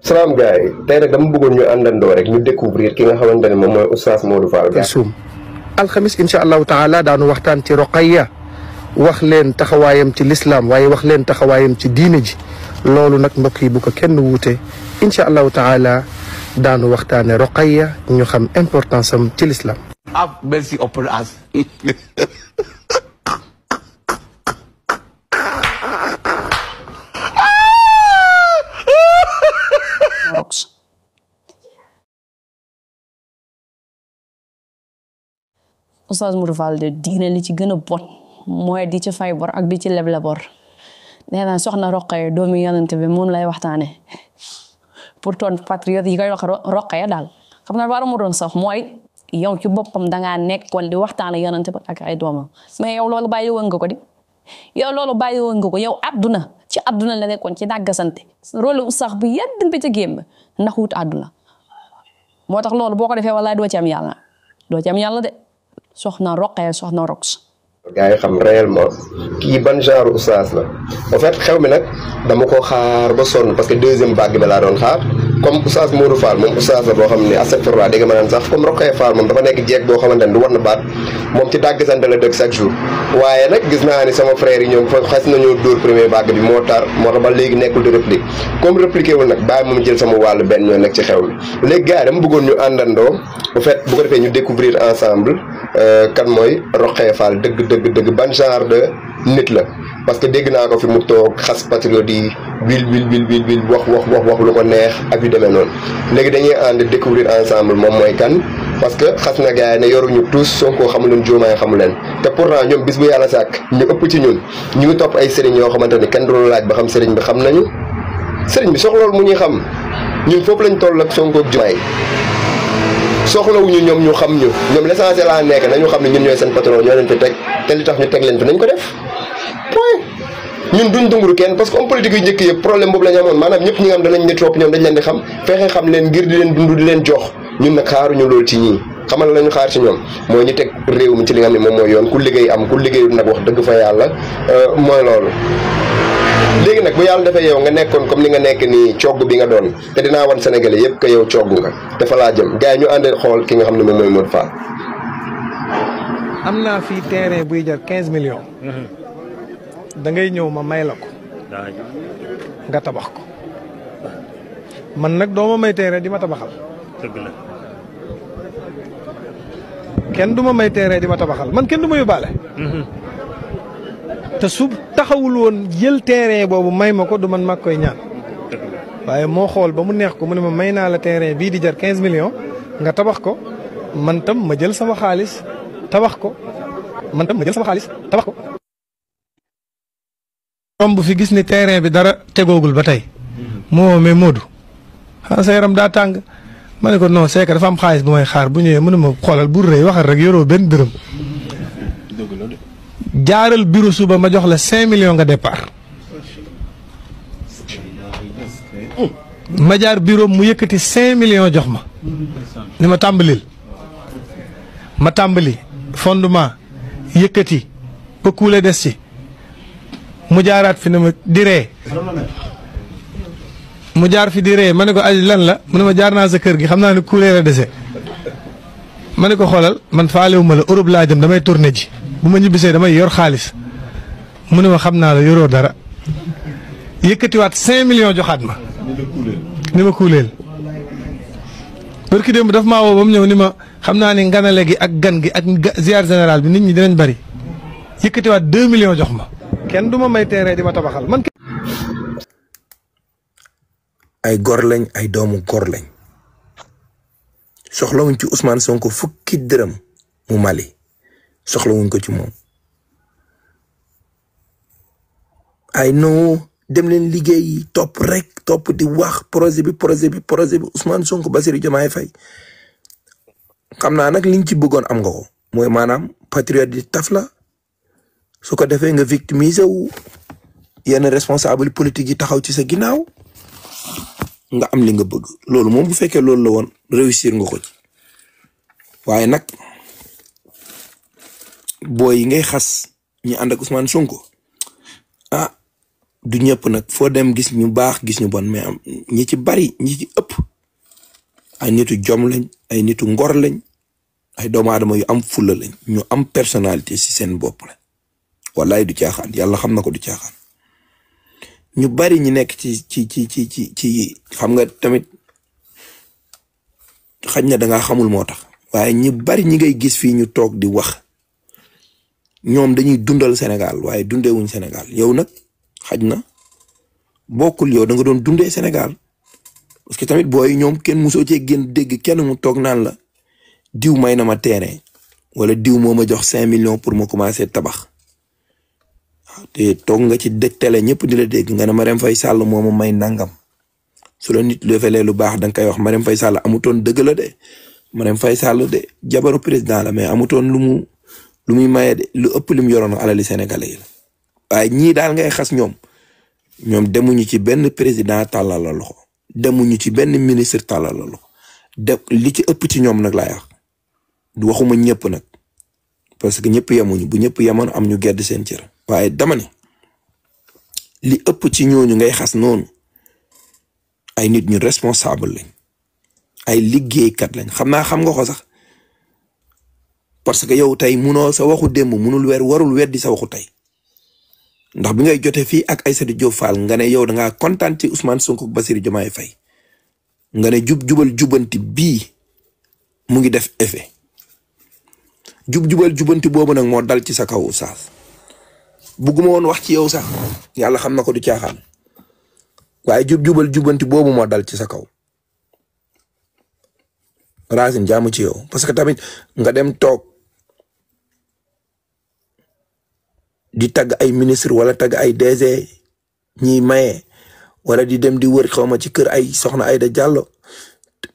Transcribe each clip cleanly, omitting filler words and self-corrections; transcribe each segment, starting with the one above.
salaam gars yi tey rek dama bëggoon ñu àndandoo rek ñu découvrir ki nga xamante ne moom mooy Oustaz Modou Fall. Kulsum alxamis incha allahu taala daanu waxtaan ci Roqaya wax leen taxawaayam ci lislaam waaye wax leen taxawaayam ci diine ji loolu nag mbokk yi bu ko kenn wuute incha allahu taala daanu waxtaane Roqaya ñu xam importance am ci lislaam. Have mercy upon us. Oustaz Modou Fall de diine li ci gën a bon mooy di ci fay bor ak di ci leble bor nee naa soxna Roqaya doomi yonent bi moom lay waxtaane pour ton patriote yi koy wax Roqaya daal xam naa war mu doon sax mooy yow ci boppam dangaa nekkoon di waxtaane yonent bi ak ay doomam mais yow loolu bàyyi woon nga ko di yow loolu bàyyi woon nga ko yow àdduna ci àdduna la nekkoon ci dàggasante rôle oustaz bi yàddin bi ca gémm ndax wut àdduna moo tax loolu boo ko defee walaay doo ci am yàlla de soxna Roqaya soxna Rox. gars yi xam réellement kii ban genre oustaz la en fait xew mi nag dama ko xaar ba sonn parce que deuxième vague bi laa doon xaar comme Oustaz Modou Fall moom oustaz la boo xam ne astafurlah dégg nga ma naan sax comme Roqaya Fall moom dafa nekk jeeg boo xamante ne du war na baat moom ci dàgg sante la dëkk chaque jour waaye nag gis naa ni sama frère yi ñoom fa xas nañoo dóor premier vague bi moo tax ba léegi nekkul di réplique comme répliqué wul nag bàyyi moom jël sama wàllu benn ñoo nekk ci xew mi léegi gars yi dama bëggoon ñu àndandoo bu fait bu ko defee ñu découvrir ensemble kan mooy Roqaya Fall dëgg ban genre de nit la parce que dégg naa ko fi mu toog xas patriote yi wil wax lu ko neex ak yu demee noonu léegi dañuy ànd découvrir ensemble moom mooy kan parce que xas na gars yi ne yoruñu tous Sonko xamu leen Diomaye xamu leen te pourtant ñoom bis bu yàlla sàkk ñu ëpp ci ñun ñu ngi topp ay sëriñ yoo xamante ni kenn du laaj ba xam sëriñ bi xam nañu sëriñ bi soxlool mu ñuy xam ñun foofu lañ toll ak Sonko ak Diomaye soxlawuñu ñoom ñu xam ñu ñoom l'essentiel la nekk nañu xam ne ñun ñooy seen patron ñoo leen fi teg te li tax ñu teg leen fi nañ ko def point ñun duñ dunguru kenn parce que homme politique yu njëkk yëpp problème boobu la ñu amoon maanaam ñëpp ñi nga xam danañ ne topp ñoom dañ leen di xam fexe xam leen ngir di leen dund di leen jox ñun nag xaaruñu loolu ci ñii xamal la ñu xaar ci ñoom mooy ñu teg réew mi ci li nga xam ne moom mooy yoon ku liggéey am ku liggéeyul nag wax dëgg fa yàlla mooy loolu léegi nag bu yàlla defee yow nga nekkoon comme ni nga nekk nii cogg bi nga doon te dinaa wan Sénégalais yëpp que yow cogg nga dafa laa jëm gars yi ñu ànd xool ki nga xam ne moom mooy Modou Fall. am naa fii terrain buy jar 15 millions. da ngay ñëw ma may la ko. nga tabax ko. man nag doo ma may terrain di ma tabaxal. dëgg la. kenn du ma may terrain di ma tabaxal man kenn du ma yóbbaale. te su taxawul woon jël terrain boobu may ma ko du man mag koy ñaan waaye moo xool ba mu neex ko mu ne ma may naa la terrain bii di jar 15 millions nga tabax ko man tam ma jël sama xaalis tabax ko romb fi gis ni terrain bi dara tegoogul ba tey moo mais Modou xanaa sa yaram daa tàng ma ne ko non c'est que dafa am xaalis bu may xaar bu ñëwee mënu ma xoolal bu rëy waxal rek yoroo benn dërëm jaaral bureau suba ma jox la 5 millions nga départ ma jaar bureau mu yëkkati 5 millions jox ma ni ma tàmbalil ma tàmbali fondement yëkkati ba kuule des ci mu jaaraat fi ne ma di ree mu jaar fi di ree ma ne ko aj lan la mu ne ma jaar naa sa kër gi xam naa ne kuule la dese ma ne ko xoolal man faalewu ma la Europe laa jëm damay tourné ji bu ma ñibbisee damay yor xaalis mu ne ma xam naa la yoroo dara yëkkatiwaat 5 millions joxaat ma ni ma kuuleel barki démb daf maa woo ba mu ñëw ni ma xam naa ni nganale gi ak gan gi ak ziar général bi nit ñi dinañ bari yëkkatiwaat 2 millions jox ma kenn du ma may terrain di ma tabaxal man ay gor lañ ay doomu gor lañ soxlawuñ ci Ousmane Sonko fukki dërëm mu Mali soxlawuñ ko ci moom ay no dem leen liggéey topp rek topp di wax projet bi Ousmane Sonko Bassirou Diomaye Faye xam naa nag liñ ci bëggoon am nga ko mooy maanaam patriote di taf la su ko defee nga victimiser wu yenn responsable politique yi taxaw ci sa ginnaaw nga am li nga bëgg loolu moom bu fekkee loolu la woon réussir nga ko ci waaye nag booy yi ngay xas ñi ànd ak Ousmane Sonko du ñëpp nag foo dem gis ñu baax gis ñu bon mais am ñi ci bari ñi ci ëpp ay nitu jom lañ ay nitu ngor lañ ay doomu aadama yu am fulla lañ ñu am personnalité ci seen bopp la wallaay du caaxaan yàlla xam na ko du caaxaan ñu bari ñi nekk ci xam nga tamit xaj na dangaa xamul moo tax waaye ñu bari ñi ngay gis fii ñu toog di wax ñoom dañuy dundal Sénégal waaye dundeewuñ Sénégal yow nag xaj na bokkul yow da nga doon dundee Sénégal parce que tamit booy ñoom kenn musoo cee génn dégg kenn mu toog naan la diw may na ma terrain wala diw moo ma jox 5 millions pour ma commencer tabax waaw te toog nga ci télé ñëpp di la dégg nga ne Marème Faye Sall moo ma may nangam su la nit defalee lu baax da nga koy wax Marème Faye Sall amutoon dëgg la de Marème Faye Sall de jabaru président la mais amutoon lu muy maye de lu ëpp lim yoroon alali sénégalais yi la waaye ñii daal ngay xas ñoom demuñu ci benn président tàllal la loxo demuñu ci benn ministre tàllal la loxo li ci ëpp ci ñoom nag laay wax du waxuma ñëpp nag parce que ñëpp yemuñu bu ñëpp yemoon am ñu gedd seen cër waaye dama ne li ëpp ci ñooñu ngay xas noonu ay nit ñu responsable lañ ay liggéeykat lañ xam nga ko sax parce que yow tey munoo sa waxu démb warul weddi sa waxu tey ndax bi ngay jotee fii ak Aïssatou Diop Fall nga ne yow dangaa kontaan ci Ousmane Sonko ak Bassirou Diomaye Faye nga ne jubal jubanti bii mu ngi def effet jubal jubanti boobu nag moo dal ci sa kaw Oustaz bugguma woon wax ci yow sax yàlla xam na ko du caaxaan waaye jubal jubanti boobu moo dal ci sa kaw Racine jaamu ci yow parce que tamit nga dem toog di tagg ay ministre wala tagg ay DG ñiy maye wala di dem di wër xawma ci kër ay soxna Aïda Diallo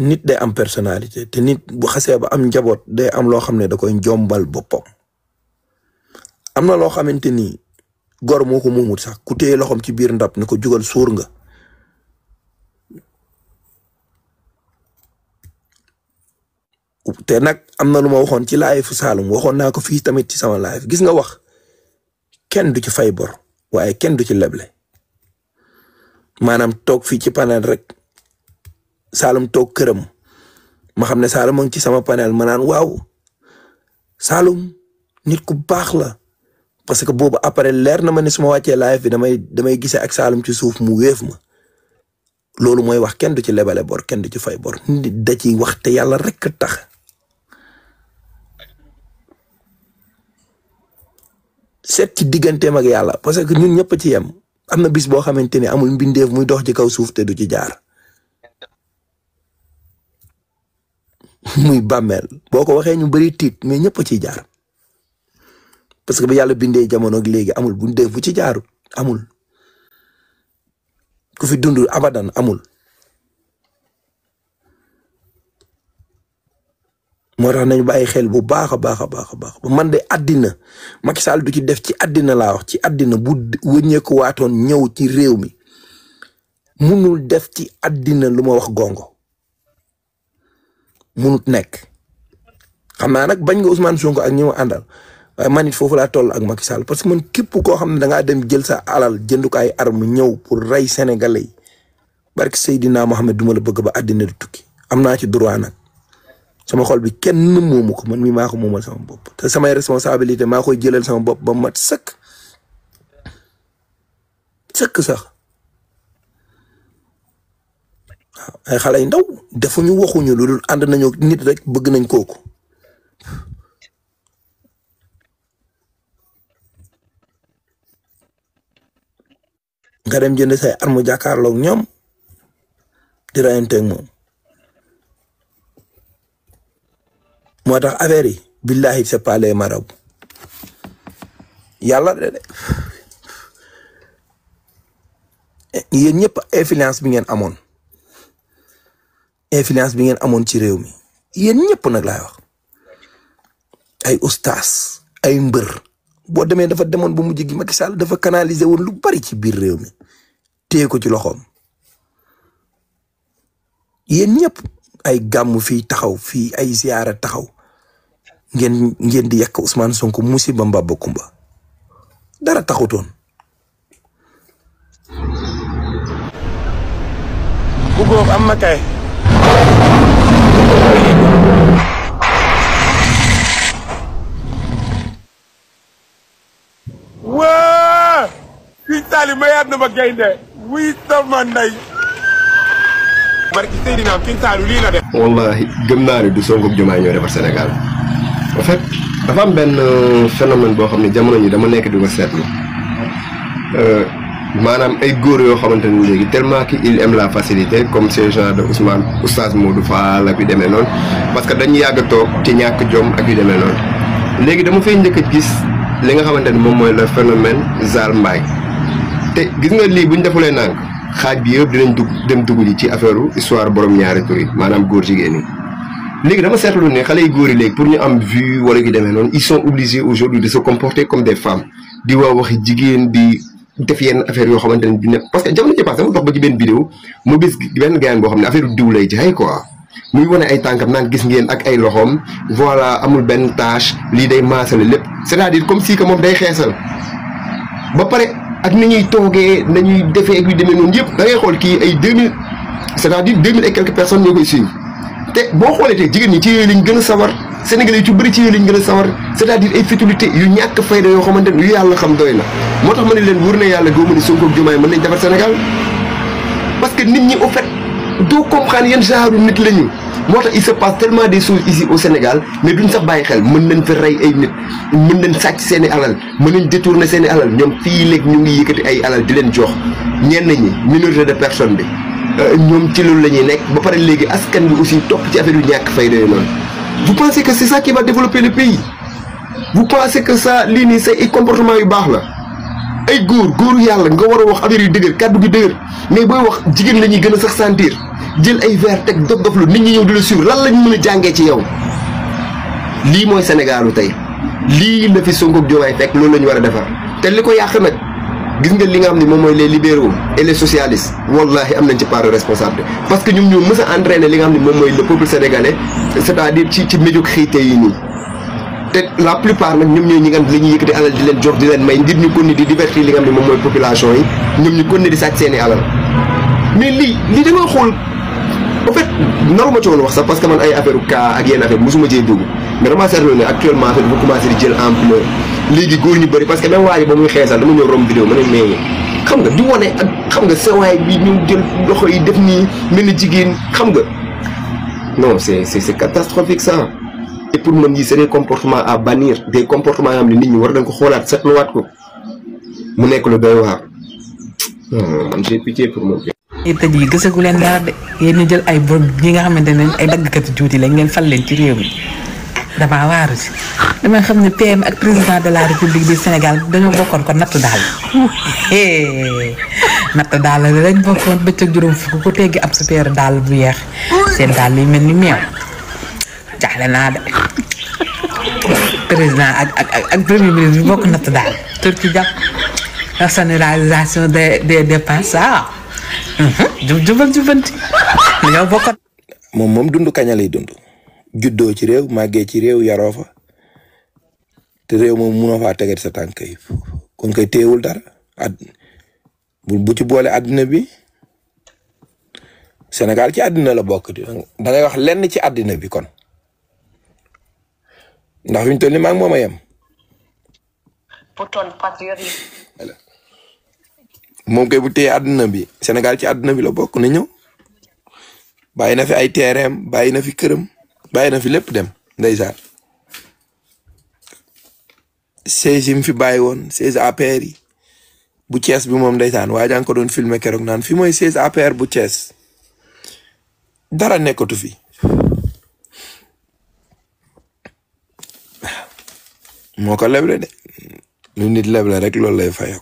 nit day am personnalité te nit bu xasee ba am njaboot day am loo xam ne da koy jombal boppam am na loo xamante ni gor moo ko moomut sax ku téye loxoom ci biir ndab ne ko jugal suur nga te nag am na lu ma waxoon ci live Saloum waxoon naa ko fii tamit ci sama live gis nga wax kenn du ci fay bor waaye kenn du ci leble maanaam toog fii ci panel rek Saloum toog këram ma xam ne Saloum mo ngi ci sama panel ma naan waaw Saloum nit ku baax la parce que boobu après leer na ma ne su ma wàccee live bi damay gisee ak Saloum ci suuf mu wéef ma loolu mooy wax kenn du ci lebale bor kenn du ci fay bor nit da ciy wax te yàlla rek tax seet ci digganteem ak yàlla parce que ñun ñëpp ci yem am na bis boo xamante ni amul mbindeef muy dox ci kaw suuf te du ci jaar muy bàmmeel boo ko waxee ñu bari tiit mais ñëpp ciy jaar parce que ba yàlla bindee jamono ak léegi amul mbindeef bu ci jaaru amul ku fi dund abadan amul moo tax nañu bàyyi xel bu baax a baax ba man de àddina Macky Sall du ci def ci àddina laa wax ci àddina bu wëññeeku waatoon ñëw ci réew mi munul def ci àddina lu ma wax gongo munut nekk xam naa nag bañ nga Ousmane Sonko ak ñi ma àndal waaye man it foofu laa toll ak Macky Sall parce que man képp koo xam ne dangaa dem jël sa alal jënd ko ay arme ñëw pour rey sénégalais yi barke Seydina Mohamed duma la bëgg ba àddina du tukki am naa ci droit nag sama xol bi kenn moomu ko man mi maa ko moomal sama bopp te samay responsabilité maa koy jëlal sama bopp ba mat sëkk sax waaw ay xale yu ndaw defuñu waxuñu lu dul ànd nañu nit rek bëgg nañ kooku nga dem jënd say arme jàkkaarloog ñoom di rayanteeg moom moo tax affaire yi billahi c'est pas les marabouts yàlla de yéen ñëpp influence bi ngeen amoon ci réew mi yéen ñëpp nag laay wax ay ustaas ay mbër boo demee dafa demoon ba mujj gi Macky Sall dafa canaliser woon lu bari ci biir réew mi téye ko ci loxoom yéen ñëpp ay gàmm fii taxaw fii ay ziyaara taxaw ngeen di yàq Ousmane Sonko musiba mbaba kumba dara taxutoon boobu am ma kay. waa Sëñ Saliou mayaat na ma gaynde wuy sama ndey. barki Seydina Sëñ Saliou lii la def. wallahi gëm naa ne du Sonko ak Diomaye ñoo defar Sénégal en fait dafa am benn phénomène boo xam ne jamono ñi dama nekk di ko seetlu maanaam ay góor yoo xamante ne léegi tellement que il aime la facilité comme ces gens de Oustaz Modou Fall ak yu demee noonu parce que dañu yàgg a toog ci ñàkk jom ak yu demee noonu léegi dama fay njëkk a gis li nga xamante ne moom mooy le phénomène Zal Mbaye te gis nga lii bu ñu defulee nànk xaaj bi yëpp dinañ dem dugg ji ci affaire histoire borom ñaari tur yi maanaam góor jigéen yi léegi dama seetlu ne xale yu góor yi léegi pour ñu am vue wala yu demee noonu ils sont obligés aujourd'hui de se comporter comme des femmes di waxi jigéen di def yenn affaire yoo xamante ne du nekk parce que jamono ci passé mu dox ba ci benn vidéo mu gis benn gaañ boo xam ne affaire diw lay jaay quoi muy wane ay tànkam naan gis ngeen ak ay loxoom voilà amul benn tâche lii day maasale lépp c'est-à-dire comme si que moom day xeesal ba pare ak ni ñuy toogee nañuy defee ak yu demee noonu yëpp da ngay xool kii ay 2000 c'est-à-dire 2000 et quelques personnes ñoo koy suivre te boo xoolee te jigéen ñi ci yooyu lañ gën a sawar Sénégalais yu ci bëri ci yooyu lañ gën a sawar c'est-à-dire ay futilité yu ñàkk fayda yoo xamante ne yu yàlla xam doy na moo tax ma ne leen wóor na yàlla gëwuma ni Sonko ak Diomaye mën nañ defar Sénégal parce que nit ñi au fait doo comprendre yan genre nit la ñu moo tax il se passe tellement des choses ici au Sénégal mais duñ sax bàyyi xel mën nañ fi rey ay nit mën nañ sàcc seen i alal mën nañ détourner seen i alal ñoom fii léegi ñu ngi yëkkati ay alal di leen jox ñenn ñi minorité de personne bi ñoom ci loolu la ñuy nekk ba pare léegi askan bi aussi topp ci affaire yu ñàkk fayda yooyu noonu. Vous pensez que c'est ça qui va développer le pays? Vous pensez que ça lii nii say comportement yu baax la ay góoru yàlla nga war a wax affaire yu dëgër kàddu gi dëgër mais booy wax jigéen la ñuy gën a sax sentir jël ay verre teg dof-doflu nit ñi ñëw di la suivre lan lañ mën a jàngee ci yow. lii mooy Sénégalu tey lii la fi Sonko ak Diomaye fekk loolu la ñu war a defar te li ko yàq nag gis nga li nga xam ne moom mooy les libéraux et les socialistes wallahi am nañ ci part de responsabilité parce que ñoom ñoo mës a entraîner li nga xam ne moom mooy le peuple sénégalais c'est-à-dire ci médiocrité yi nii te la plupart nag ñoom ñooy ñi nga xam ne li ñuy yëkkati alal di leen jox di leen may ngir ñu kon ni di divertir li nga xam ne moom mooy population yi ñoom ñu kon ni di sàcc seeni alal mais lii da nga xool en fait naruma ci woon wax sax parce que man ay affaire cas ak yenn affaire mosuma cee dugg mais dama seetlu ne actuellement affaire dafa commencé di jël ampleur léegi góor ñu bëri parce que même waa ji ba muy xeesal dama ñëw romb vidéo ma ne mais xam nga di wane ak xam nga sewaay bi ñu jël loxo yi def nii mel ni jigéen xam nga non c'est catastrophique ça et pour man yi c'est des comportements à bannir des comportements yoo xam ne nit ñi war nañ ko xoolaat seetluwaat ko mu nekk lu doy waar man j'ai pitié pour mon père. tëj yi gësagu leen dara de yéen ñu jël ay borom ñi nga xamante ne ay daggkati tuuti lañ ngeen fal leen ci réew mi damaa waaru si damay xam ne PM ak président de la république du Sénégal dañoo bokkoon ko natt daal natt daal la lañ bokkoon bëccëg juróom fukk ku teggi am sa peeru daal bu yeex seen daal yi mel ni meew jaaxle naa de président ak premier ministre bi bokk natt daal tur ci jàpp rationalisation des dépenses jubanti dañoo bokkoon. moom dund kaña lay dund juddoo ci réew màggee ci réew yaroo fa te réew moom munoo faa teget sa tànk yi kon koy téewul dara bu ci boole àddina bi Sénégal ci àddina la bokk di da ngay wax lenn ci àddina bi kon ndax fi ñu toll nii maa ngi moom a yem. moom kay bu téye àddina bi Sénégal ci àddina bi la bokk na ñëw bàyyi na fi ay terrain bàyyi na fi këram bàyyi na fi lépp dem ndeysaan 16 yi mu fi bàyyi woon 16 APR yi bu Thiès bi moom ndeysaan waa jaa ko doon filmer keroog naan fi mooy 16 APR bu Thiès dara nekkatu fi moo ko leble de lu nit leble rek loolu lay fayoo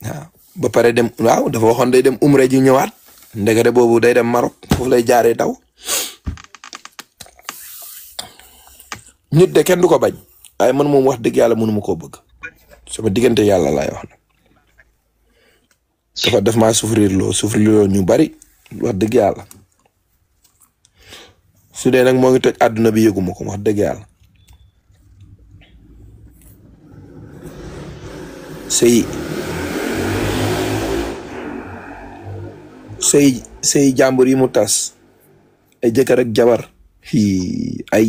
waaw ba pare dem waaw dafa waxoon day dem umra ji ñëwaat ndegere boobu day dem Maroc foofu lay jaaree daw nit de kenn du ko bañ waaye man moom wax dëgg yàlla mënuma koo bëgg sama diggante yàlla laay wax nag dafa def maa souffrir loo ñu bari wax dëgg yàlla su dee nag moo ngi toj àdduna bi yëguma ko wax dëgg yàlla sëy sëy jàmbur yi mu tas ay jëkkër ak jabar ay